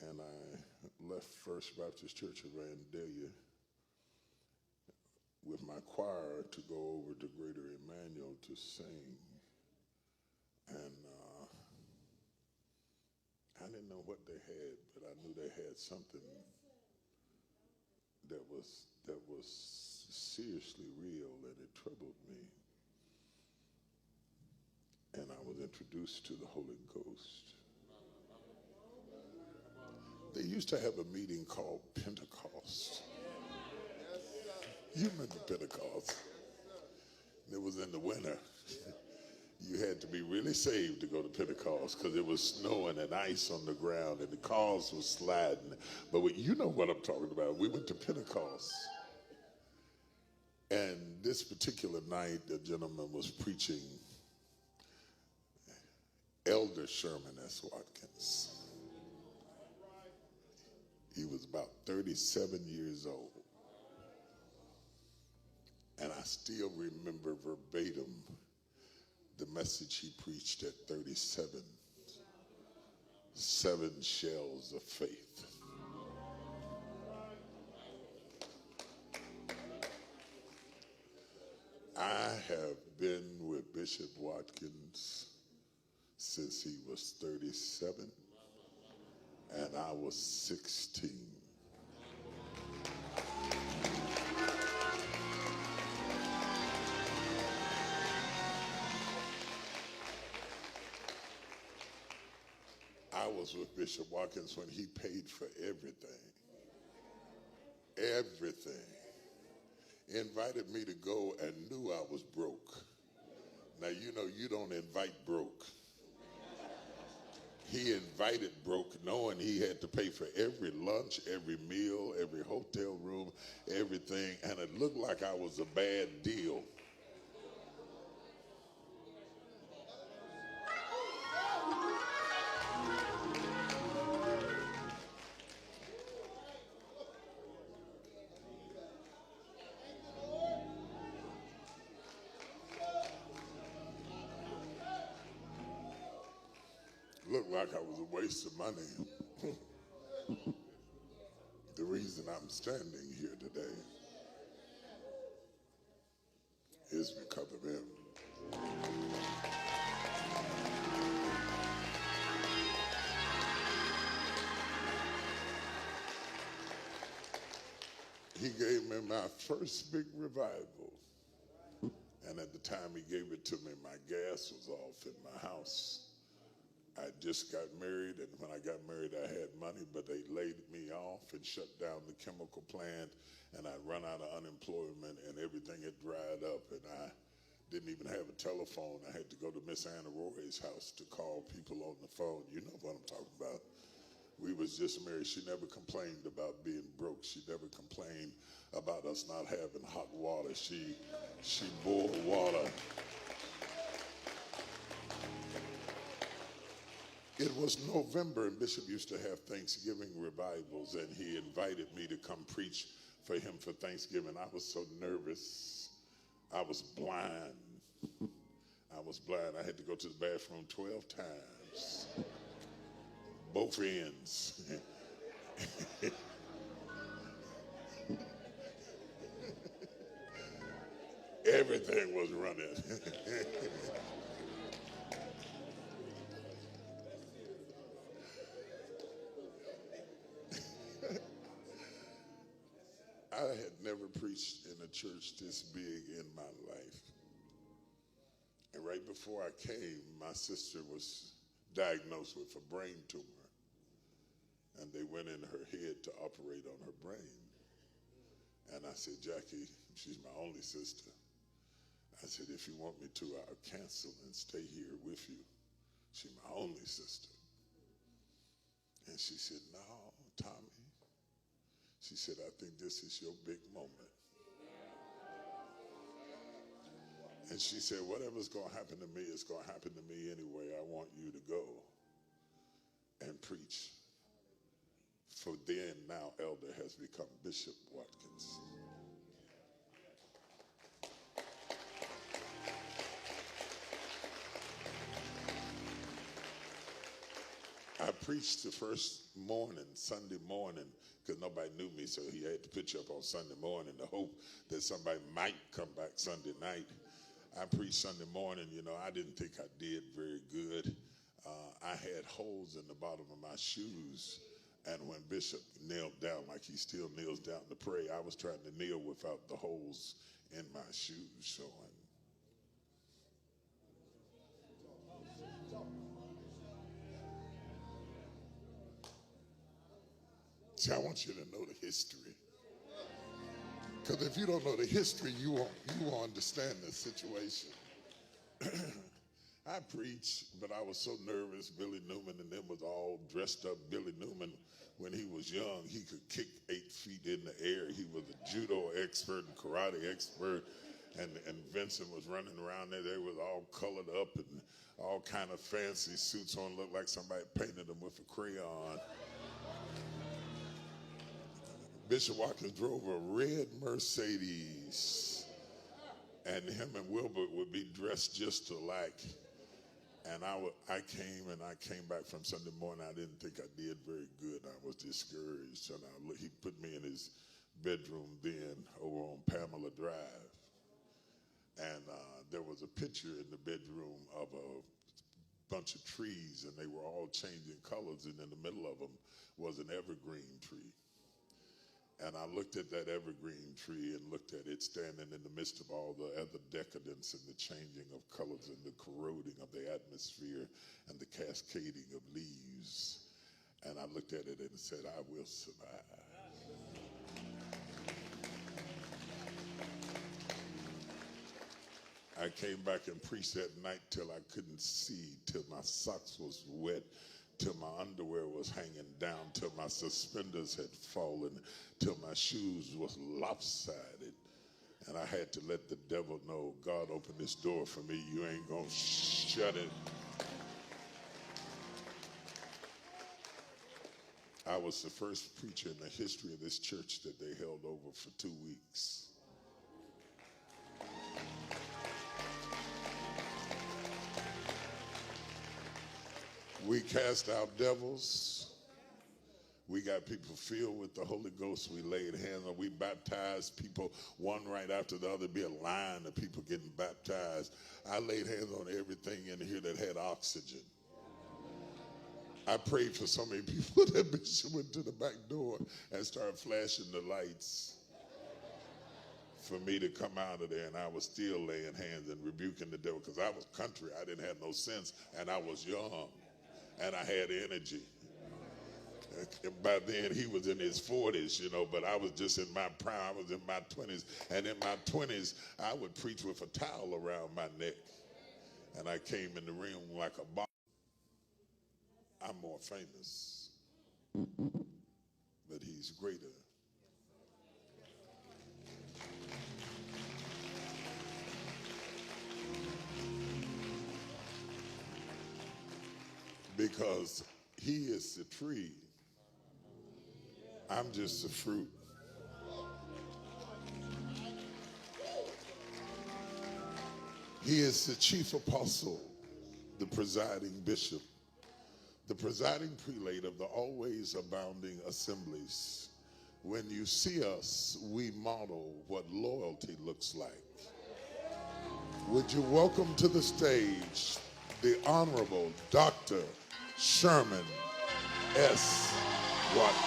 and I left First Baptist Church of Vandalia with my choir to go over to Greater Emmanuel to sing. And I didn't know what they had, but I knew they had something that was seriously real, and it troubled me. And I was introduced to the Holy Ghost. They used to have a meeting called Pentecost. You remember Pentecost? It was in the winter. You had to be really saved to go to Pentecost because it was snowing and ice on the ground and the cars were sliding. But you know what I'm talking about. We went to Pentecost. And this particular night, the gentleman was preaching, Elder Sherman S. Watkins. He was about 37 years old. And I still remember verbatim the message he preached at 37. 7 shells of faith. I have been with Bishop Watkins since he was 37 and I was 16. I was with Bishop Watkins when he paid for everything. Everything. He invited me to go and knew I was broke. Now, you know, you don't invite broke. He invited broke knowing he had to pay for every lunch, every meal, every hotel room, everything. And it looked like I was a bad deal. Looked like I was a waste of money. The reason I'm standing here today is because of him. He gave me my first big revival. And at the time he gave it to me, my gas was off in my house. I just got married, and when I got married, I had money, but they laid me off and shut down the chemical plant, and I'd run out of unemployment, and everything had dried up, and I didn't even have a telephone. I had to go to Miss Anna Roy's house to call people on the phone. You know what I'm talking about. We was just married. She never complained about being broke. She never complained about us not having hot water. She boiled water. It was November, and Bishop used to have Thanksgiving revivals, and he invited me to come preach for him for Thanksgiving. I was so nervous. I was blind. I was blind. I had to go to the bathroom 12 times. Both ends. Everything was running. I had never preached in a church this big in my life. And right before I came, my sister was diagnosed with a brain tumor. And they went in her head to operate on her brain. And I said, Jackie, she's my only sister. I said, if you want me to, I'll cancel and stay here with you. She's my only sister. And she said, no, Tommy. She said, I think this is your big moment. And she said, whatever's going to happen to me is going to happen to me anyway. I want you to go and preach. For then, now, Elder has become Bishop Watkins. I I preached the first morning, Sunday morning, because nobody knew me, so he had to put you up on Sunday morning to hope that somebody might come back Sunday night. I preached Sunday morning. I didn't think I did very good. I had holes in the bottom of my shoes, and when Bishop knelt down, like he still kneels down to pray, I was trying to kneel without the holes in my shoes showing. See, I want you to know the history. Because if you don't know the history, you won't understand the situation. I preached, but I was so nervous. Billy Newman and them was all dressed up. Billy Newman, when he was young, he could kick 8 feet in the air. He was a judo expert and karate expert. And Vincent was running around there. They was all colored up and all kind of fancy suits on. Looked like somebody painted them with a crayon. Bishop Watkins drove a red Mercedes, and him and Wilbur would be dressed just alike. And I came back from Sunday morning. I didn't think I did very good. I was discouraged. And he put me in his bedroom then over on Pamela Drive. And there was a picture in the bedroom of a bunch of trees, and they were all changing colors. And in the middle of them was an evergreen tree. And I looked at that evergreen tree and looked at it standing in the midst of all the other decadence and the changing of colors and the corroding of the atmosphere and the cascading of leaves. And I looked at it and said, I will survive. I came back and preached that night till I couldn't see, till my socks was wet, till my underwear was hanging down, till my suspenders had fallen, till my shoes was lopsided. And I had to let the devil know, God opened this door for me. You ain't gonna shut it. I was the first preacher in the history of this church that they held over for 2 weeks. We cast out devils. We got people filled with the Holy Ghost. We laid hands on. We baptized people one right after the other. Be a line of people getting baptized. I laid hands on everything in here that had oxygen. I prayed for so many people that Bishop went to the back door and started flashing the lights for me to come out of there, and I was still laying hands and rebuking the devil because I was country. I didn't have no sense, and I was young. And I had energy. By then, he was in his 40s, but I was just in my prime. I was in my 20s. And in my 20s, I would preach with a towel around my neck. And I came in the room like a bomb. I'm more famous, but he's greater. Because he is the tree. I'm just the fruit. He is the chief apostle, the presiding bishop, the presiding prelate of the always abounding assemblies. When you see us, we model what loyalty looks like. Would you welcome to the stage the Honorable Dr. Sherman S. Watkins.